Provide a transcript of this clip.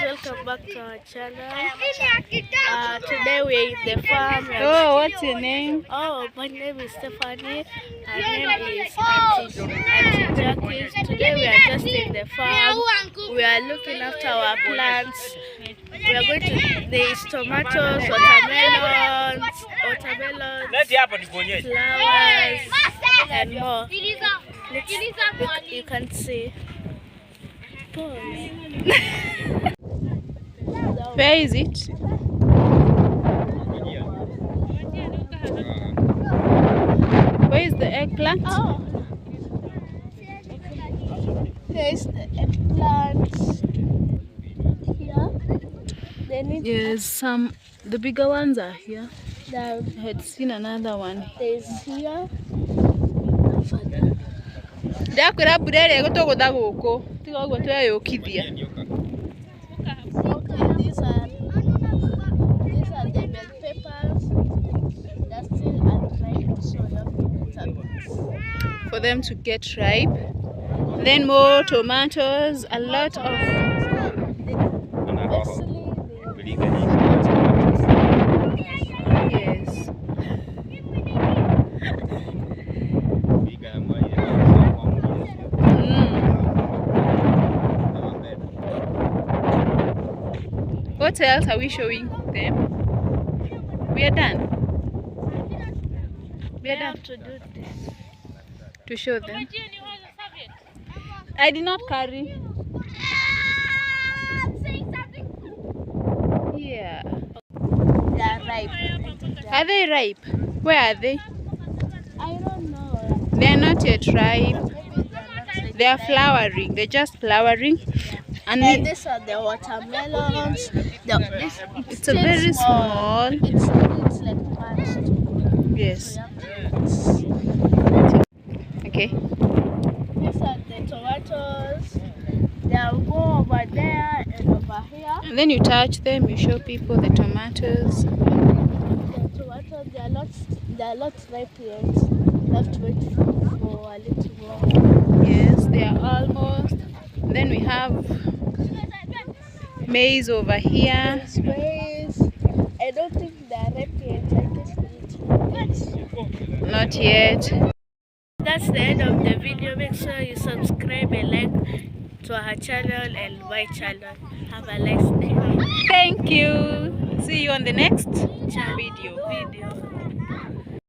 welcome back to our channel. Today we're in the farm. Oh, what's your name? Oh, my name is Stephanie. Her name is Auntie Jackie. Today we are just in the farm. We are looking after our plants. We are going to, there is tomatoes, watermelons, flowers, and more. You can see. Where is it? Where is the eggplant? Oh, there is the eggplant here. Yes, some. The bigger ones are here. There I had seen another one. is here. Ndakwira burere gutugutha guku tiga uguo tweyukithia. Okay, these are the bell peppers. They're still unripe, so you have to put a bit. For them to get ripe. Then more tomatoes, a lot of. Yes. What else are we showing them? We are done. We are done To do this. to show them. I did not carry. Yeah. They are ripe. Are they ripe? Where are they? I don't know. They are not yet ripe. Maybe they are not ready. They are flowering. They're just flowering. And These are the watermelons. it's a very small. It's like punch. Yes. Okay. These are the tomatoes. They are more over there and over here. And then you touch them. You show people the tomatoes. The tomatoes, they are not ripe yet. You have to wait for a little more. Yes, they are almost. Then we have maize over here. Maize. I don't think they are ripe yet. I guess we need to wait. Not yet. That's the end of the video. Make sure you subscribe and like to our channel and my channel. Have a nice day. Thank you. See you on the next video.